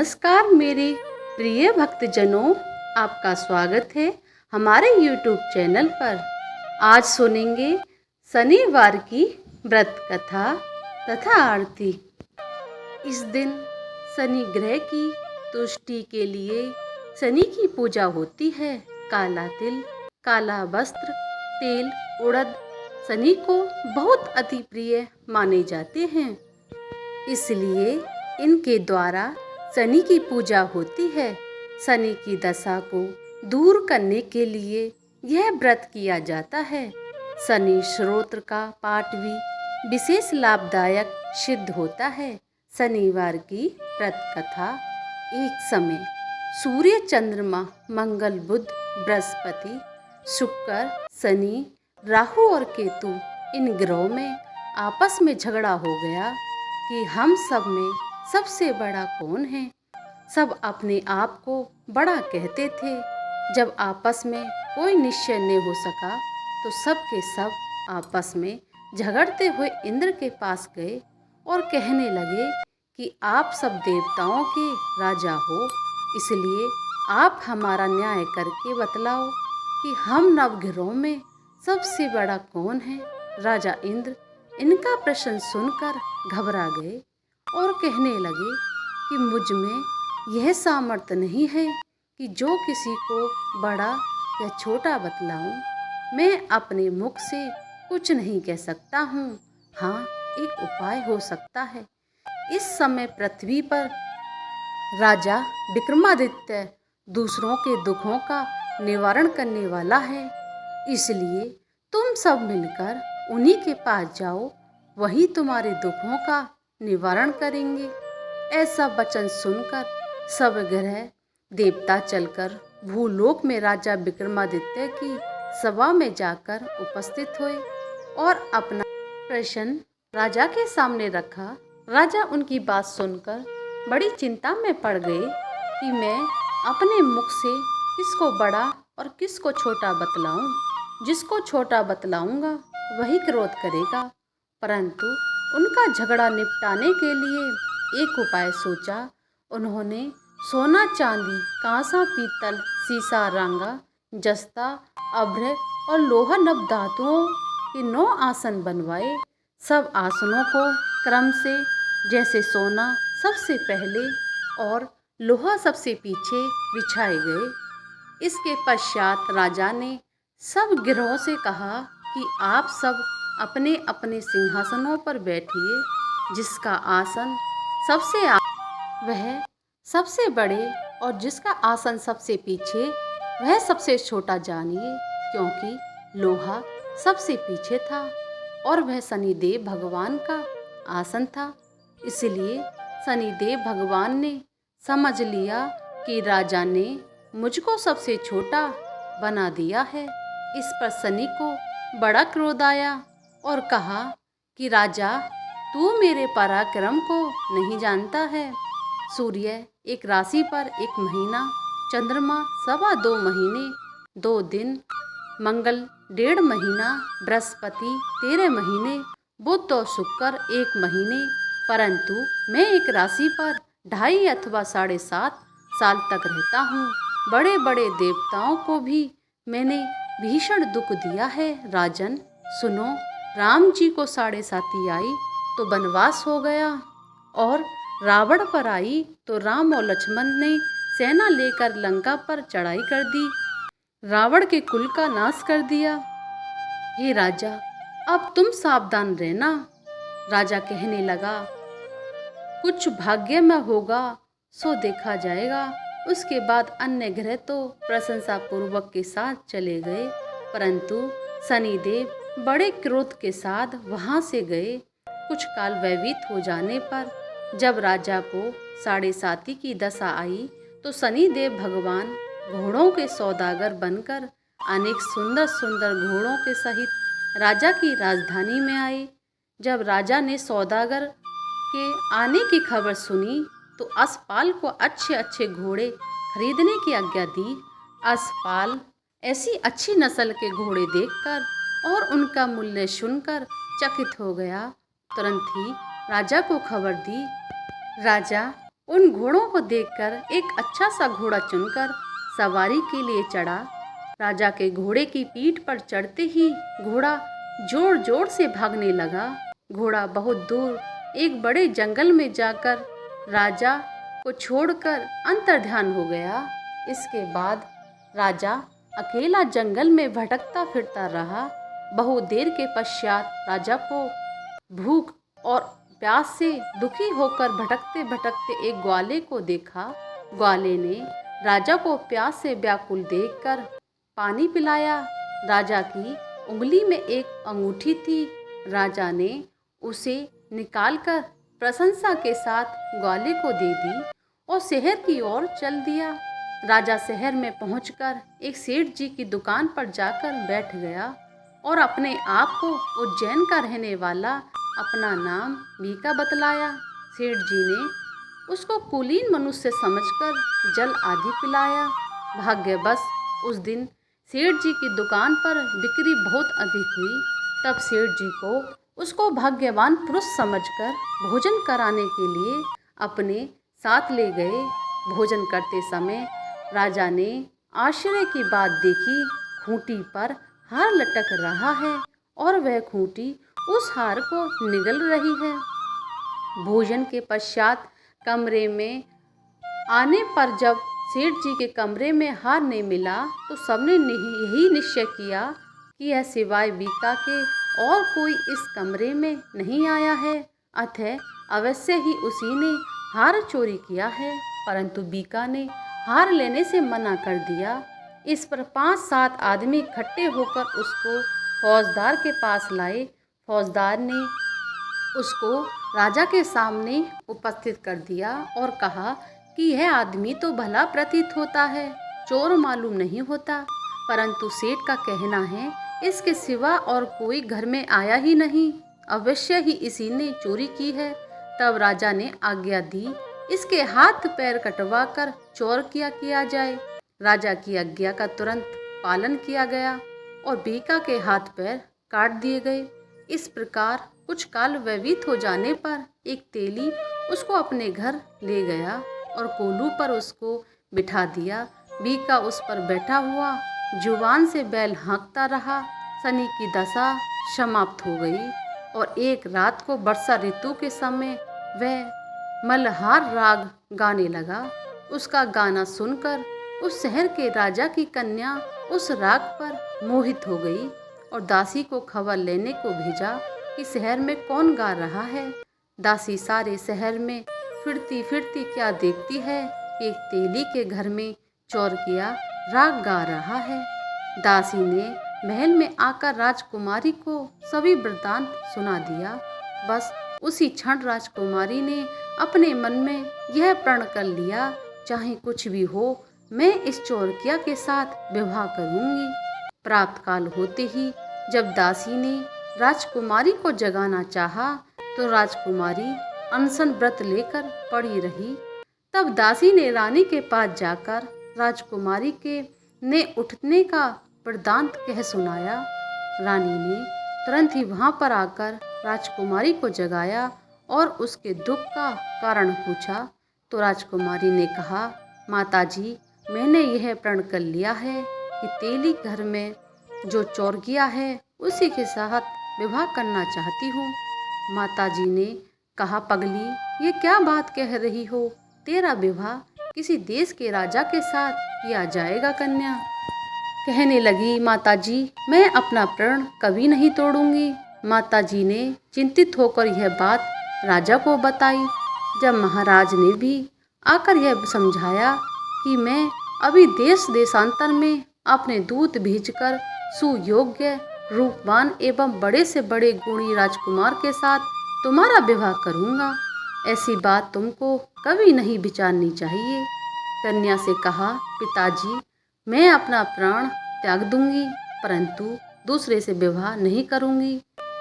नमस्कार मेरे प्रिय भक्तजनों, आपका स्वागत है हमारे YouTube चैनल पर। आज सुनेंगे शनिवार की व्रत कथा तथा आरती। इस दिन शनि ग्रह की तुष्टि के लिए शनि की पूजा होती है। काला तिल, काला वस्त्र, तेल, उड़द शनि को बहुत अति प्रिय माने जाते हैं, इसलिए इनके द्वारा शनि की पूजा होती है। शनि की दशा को दूर करने के लिए यह व्रत किया जाता है। शनि स्तोत्र का पाठ भी विशेष लाभदायक सिद्ध होता है। शनिवार की व्रत कथा। एक समय सूर्य, चंद्रमा, मंगल, बुध, बृहस्पति, शुक्र, शनि, राहु और केतु इन ग्रहों में आपस में झगड़ा हो गया कि हम सब में सबसे बड़ा कौन है। सब अपने आप को बड़ा कहते थे। जब आपस में कोई निश्चय नहीं हो सका तो सब के सब आपस में झगड़ते हुए इंद्र के पास गए और कहने लगे कि आप सब देवताओं के राजा हो, इसलिए आप हमारा न्याय करके बतलाओ कि हम नवग्रहों में सबसे बड़ा कौन है। राजा इंद्र इनका प्रश्न सुनकर घबरा गए और कहने लगे कि मुझ में यह सामर्थ्य नहीं है कि जो किसी को बड़ा या छोटा बतलाऊं। मैं अपने मुख से कुछ नहीं कह सकता हूँ। हाँ, एक उपाय हो सकता है। इस समय पृथ्वी पर राजा विक्रमादित्य दूसरों के दुखों का निवारण करने वाला है, इसलिए तुम सब मिलकर उन्हीं के पास जाओ, वही तुम्हारे दुखों का निवारण करेंगे। ऐसा वचन सुनकर सब ग्रह देवता चलकर भूलोक में राजा विक्रमादित्य की सभा में जाकर उपस्थित हुए और अपना प्रश्न राजा के सामने रखा। राजा उनकी बात सुनकर बड़ी चिंता में पड़ गए कि मैं अपने मुख से किसको बड़ा और किसको छोटा बतलाऊं। जिसको छोटा बतलाऊंगा वही क्रोध करेगा। परंतु उनका झगड़ा निपटाने के लिए एक उपाय सोचा। उन्होंने सोना, चांदी, कांसा, पीतल, सीसा, रांगा, जस्ता, अभ्र और लोहा नव धातुओं के 9 आसन बनवाए। सब आसनों को क्रम से, जैसे सोना सबसे पहले और लोहा सबसे पीछे बिछाए गए। इसके पश्चात राजा ने सब ग्रहों से कहा कि आप सब अपने अपने सिंहासनों पर बैठिए। जिसका आसन सबसे वह सबसे बड़े और जिसका आसन सबसे पीछे वह सबसे छोटा जानिए, क्योंकि लोहा सबसे पीछे था और वह शनिदेव भगवान का आसन था। इसलिए शनिदेव भगवान ने समझ लिया कि राजा ने मुझको सबसे छोटा बना दिया है। इस पर शनि को बड़ा क्रोध आया और कहा कि राजा, तू मेरे पराक्रम को नहीं जानता है। सूर्य एक राशि पर 1 महीना, चंद्रमा 2.25 महीने 2 दिन, मंगल 1.5 महीना, बृहस्पति 13 महीने, बुध और शुक्र 1 महीने। परंतु मैं एक राशि पर 2.5 अथवा 7.5 साल तक रहता हूँ। बड़े बड़े देवताओं को भी मैंने भीषण दुख दिया है। राजन सुनो, राम जी को 7.5 आई तो वनवास हो गया और रावण पर आई तो राम और लक्ष्मण ने सेना लेकर लंका पर चढ़ाई कर दी, रावण के कुल का नाश कर दिया। हे राजा, अब तुम सावधान रहना। राजा कहने लगा, कुछ भाग्य में होगा सो देखा जाएगा। उसके बाद अन्य ग्रह तो प्रशंसा पूर्वक के साथ चले गए, परंतु शनिदेव बड़े क्रोध के साथ वहां से गए। कुछ काल व्यतीत हो जाने पर जब राजा को 7.5 की दशा आई तो शनिदेव भगवान घोड़ों के सौदागर बनकर अनेक सुंदर सुंदर घोड़ों के सहित राजा की राजधानी में आए। जब राजा ने सौदागर के आने की खबर सुनी तो अश्वपाल को अच्छे अच्छे घोड़े खरीदने की आज्ञा दी। अश्वपाल ऐसी अच्छी नस्ल के घोड़े देखकर और उनका मूल्य सुनकर चकित हो गया। तुरंत ही राजा को खबर दी। राजा उन घोड़ों को देखकर एक अच्छा सा घोड़ा चुनकर सवारी के लिए चढ़ा। राजा के घोड़े की पीठ पर चढ़ते ही घोड़ा जोर जोर से भागने लगा। घोड़ा बहुत दूर एक बड़े जंगल में जाकर राजा को छोड़कर अंतर्ध्यान हो गया। इसके बाद राजा अकेला जंगल में भटकता फिरता रहा। बहुत देर के पश्चात राजा को भूख और प्यास से दुखी होकर भटकते भटकते एक ग्वाले को देखा। ग्वाले ने राजा को प्यास से व्याकुल देखकर पानी पिलाया। राजा की उंगली में एक अंगूठी थी। राजा ने उसे निकालकर प्रशंसा के साथ ग्वाले को दे दी और शहर की ओर चल दिया। राजा शहर में पहुंचकर एक सेठ जी की दुकान पर जाकर बैठ गया और अपने आप को उज्जैन का रहने वाला अपना नाम बीका बतलाया। सेठ जी ने उसको कुलीन मनुष्य समझकर जल आदि पिलाया। भाग्यवश उस दिन सेठ जी की दुकान पर बिक्री बहुत अधिक हुई। तब सेठ जी को उसको भाग्यवान पुरुष समझकर भोजन कराने के लिए अपने साथ ले गए। भोजन करते समय राजा ने आश्चर्य की बात देखी। खूंटी पर हार लटक रहा है और वह खूंटी उस हार को निगल रही है। भोजन के पश्चात कमरे में आने पर जब सेठ जी के कमरे में हार नहीं मिला तो सबने यही निश्चय किया कि यह सिवाय बीका के और कोई इस कमरे में नहीं आया है, अतः अवश्य ही उसी ने हार चोरी किया है। परंतु बीका ने हार लेने से मना कर दिया। इस पर 5-7 आदमी इकट्ठे होकर उसको फौजदार के पास लाए। फौजदार ने उसको राजा के सामने उपस्थित कर दिया और कहा कि यह आदमी तो भला प्रतीत होता है, चोर मालूम नहीं होता, परंतु सेठ का कहना है इसके सिवा और कोई घर में आया ही नहीं, अवश्य ही इसी ने चोरी की है। तब राजा ने आज्ञा दी इसके हाथ पैर कटवा कर चोर किया जाए। राजा की आज्ञा का तुरंत पालन किया गया और बीका के हाथ पैर काट दिए गए। इस प्रकार कुछ काल व्यतीत हो जाने पर एक तेली उसको अपने घर ले गया और कोल्हू पर उसको बिठा दिया। बीका उस पर बैठा हुआ जुबान से बैल हाँकता रहा। शनि की दशा समाप्त हो गई और एक रात को वर्षा ऋतु के समय वह मल्हार राग गाने लगा। उसका गाना सुनकर उस शहर के राजा की कन्या उस राग पर मोहित हो गई और दासी को खबर लेने को भेजा कि शहर में कौन गा रहा है। दासी सारे शहर में फिरती फिरती क्या देखती है कि एक तेली के घर में चोर किया राग गा रहा है। दासी ने महल में आकर राजकुमारी को सभी वृत्तांत सुना दिया। बस उसी क्षण राजकुमारी ने अपने मन में यह प्रण कर लिया, चाहे कुछ भी हो मैं इस चोरकिया के साथ विवाह करूंगी। प्रातः काल होते ही जब दासी ने राजकुमारी को जगाना चाहा तो राजकुमारी अनशन व्रत लेकर पड़ी रही। तब दासी ने रानी के पास जाकर राजकुमारी के ने उठने का वृत्तांत कह सुनाया। रानी ने तुरंत ही वहां पर आकर राजकुमारी को जगाया और उसके दुख का कारण पूछा। तो राजकुमारी ने कहा, माताजी मैंने यह प्रण कर लिया है कि तेली घर में जो चोर किया है उसी के साथ विवाह करना चाहती हूँ। माताजी ने कहा, पगली ये क्या बात कह रही हो, तेरा विवाह किसी देश के राजा के साथ किया जाएगा कन्या। कहने लगी, माताजी मैं अपना प्रण कभी नहीं तोड़ूंगी। माताजी ने चिंतित होकर यह बात राजा को बताई। जब महाराज ने भी आकर यह समझाया कि मैं अभी देश देशांतर में अपने दूत भेजकर सुयोग्य रूपवान एवं बड़े से बड़े गुणी राजकुमार के साथ तुम्हारा विवाह करूंगा, ऐसी बात तुमको कभी नहीं विचारनी चाहिए। कन्या से कहा, पिताजी मैं अपना प्राण त्याग दूंगी परंतु दूसरे से विवाह नहीं करूंगी।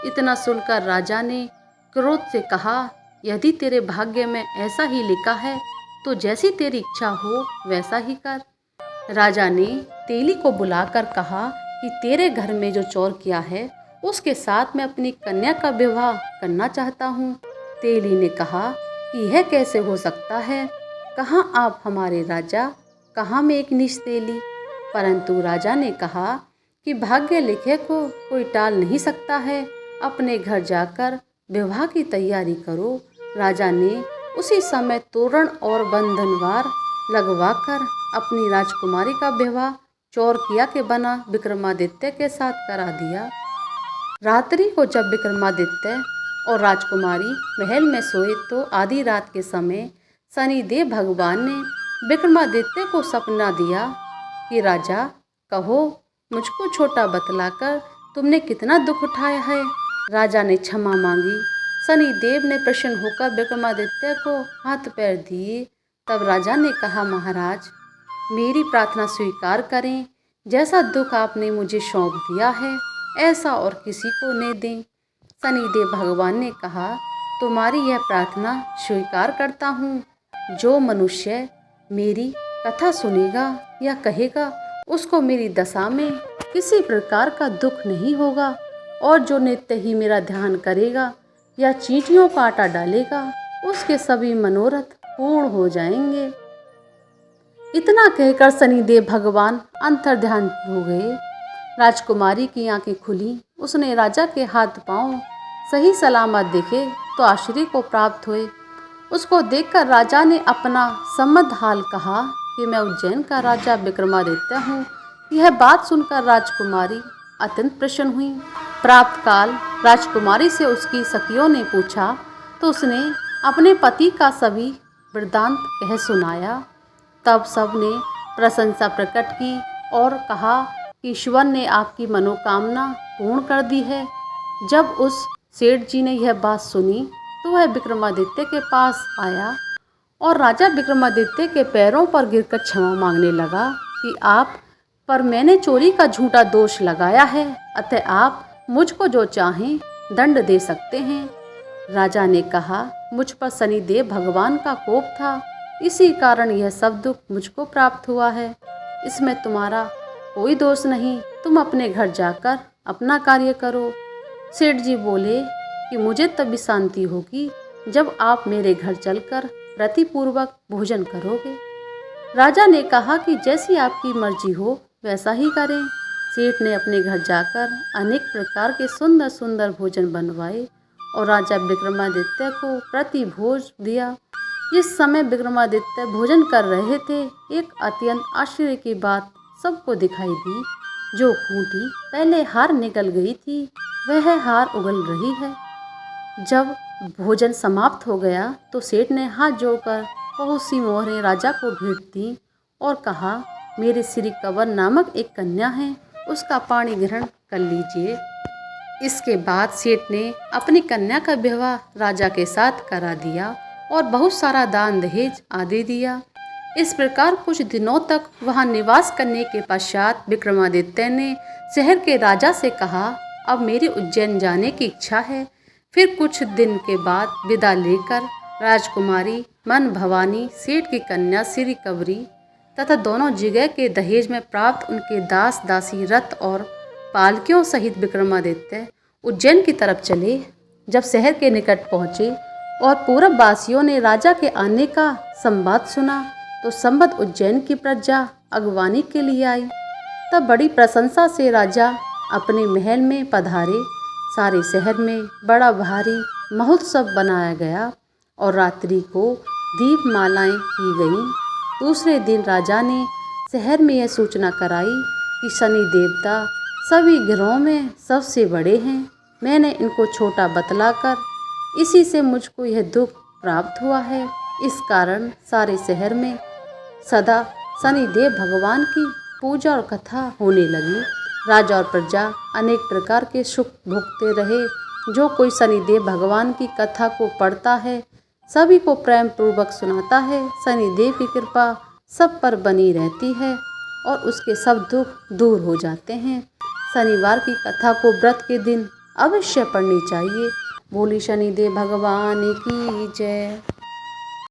इतना सुनकर राजा ने क्रोध से कहा, यदि तेरे भाग्य में ऐसा ही लिखा है तो जैसी तेरी इच्छा हो वैसा ही कर। राजा ने तेली को बुलाकर कहा कि तेरे घर में जो चोर किया है उसके साथ मैं अपनी कन्या का विवाह करना चाहता हूँ। तेली ने कहा, कि यह कैसे हो सकता है। कहाँ आप हमारे राजा, कहाँ मैं एक निस्तेली। परंतु राजा ने कहा कि भाग्य लिखे को कोई टाल नहीं सकता है। अपने घर जाकर विवाह की तैयारी करो। राजा ने उसी समय तोरण और बंधनवार लगवाकर अपनी राजकुमारी का विवाह चौरकिया के बना विक्रमादित्य के साथ करा दिया। रात्रि को जब विक्रमादित्य और राजकुमारी महल में सोए तो आधी रात के समय शनिदेव भगवान ने विक्रमादित्य को सपना दिया कि राजा, कहो मुझको छोटा बतलाकर तुमने कितना दुख उठाया है। राजा ने क्षमा मांगी। शनिदेव ने प्रसन्न होकर विक्रमादित्य को हाथ पैर दिए। तब राजा ने कहा, महाराज, मेरी प्रार्थना स्वीकार करें। जैसा दुख आपने मुझे सौंप दिया है ऐसा और किसी को न दें। शनिदेव भगवान ने कहा, तुम्हारी यह प्रार्थना स्वीकार करता हूँ। जो मनुष्य मेरी कथा सुनेगा या कहेगा उसको मेरी दशा में किसी प्रकार का दुख नहीं होगा, और जो नित्य ही मेरा ध्यान करेगा या चींटियों का आटा डालेगा उसके सभी मनोरथ पूर्ण हो जाएंगे। इतना कहकर शनिदेव भगवान अंतर्ध्यान हो गए। राजकुमारी की आंखें खुली। उसने राजा के हाथ पांव सही सलामत देखे तो आश्चर्य को प्राप्त हुए। उसको देखकर राजा ने अपना सम्मत हाल कहा कि मैं उज्जैन का राजा विक्रमादित्य हूँ। यह बात सुनकर राजकुमारी अत्यंत प्रसन्न हुई। प्राप्त काल राजकुमारी से उसकी सखियों ने पूछा तो उसने अपने पति का सभी वृत्तांत कह सुनाया। तब सब ने प्रशंसा प्रकट की और कहा कि ईश्वर ने आपकी मनोकामना पूर्ण कर दी है। जब उस सेठ जी ने यह बात सुनी तो वह विक्रमादित्य के पास आया और राजा विक्रमादित्य के पैरों पर गिरकर क्षमा मांगने लगा कि आप पर मैंने चोरी का झूठा दोष लगाया है, अतः आप मुझको जो चाहें दंड दे सकते हैं। राजा ने कहा, मुझ पर शनिदेव भगवान का कोप था, इसी कारण यह सब दुख मुझको प्राप्त हुआ है। इसमें तुम्हारा कोई दोष नहीं। तुम अपने घर जाकर अपना कार्य करो। सेठ जी बोले कि मुझे तभी शांति होगी जब आप मेरे घर चलकर प्रतिपूर्वक भोजन करोगे। राजा ने कहा कि जैसी आपकी मर्जी हो वैसा ही करें। सेठ ने अपने घर जाकर अनेक प्रकार के सुंदर सुंदर भोजन बनवाए और राजा विक्रमादित्य को प्रतिभोज दिया। जिस समय विक्रमादित्य भोजन कर रहे थे, एक अत्यंत आश्चर्य की बात सबको दिखाई दी। जो खूंटी पहले हार निकल गई थी वह हार उगल रही है। जब भोजन समाप्त हो गया तो सेठ ने हाथ जोड़कर बहुत सी मोहरें राजा को भेंट दी और कहा, मेरे श्री कंवर नामक एक कन्या है, उसका पाणी ग्रहण कर लीजिए। इसके बाद सेठ ने अपनी कन्या का विवाह राजा के साथ करा दिया और बहुत सारा दान दहेज आदि दिया। इस प्रकार कुछ दिनों तक वहां निवास करने के पश्चात विक्रमादित्य ने शहर के राजा से कहा, अब मेरी उज्जैन जाने की इच्छा है। फिर कुछ दिन के बाद विदा लेकर राजकुमारी मन भवानी, सेठ की कन्या श्री कंवरी तथा दोनों जगह के दहेज में प्राप्त उनके दास दासी रथ और पालकियों सहित विक्रमादित्य उज्जैन की तरफ चले। जब शहर के निकट पहुँचे और पूरब वासियों ने राजा के आने का संवाद सुना तो संबद्ध उज्जैन की प्रजा अगवानी के लिए आई। तब बड़ी प्रशंसा से राजा अपने महल में पधारे। सारे शहर में बड़ा भारी महोत्सव बनाया गया और रात्रि को दीपमालाएं की गईं। दूसरे दिन राजा ने शहर में यह सूचना कराई कि शनि देवता सभी ग्रहों में सबसे बड़े हैं। मैंने इनको छोटा बतलाकर इसी से मुझको यह दुख प्राप्त हुआ है। इस कारण सारे शहर में सदा शनिदेव भगवान की पूजा और कथा होने लगी। राजा और प्रजा अनेक प्रकार के सुख भोगते रहे। जो कोई शनिदेव भगवान की कथा को पढ़ता है सभी को प्रेम पूर्वक सुनाता है। शनिदेव की कृपा सब पर बनी रहती है और उसके सब दुख दूर हो जाते हैं। शनिवार की कथा को व्रत के दिन अवश्य पढ़नी चाहिए। बोली शनिदेव भगवान की जय।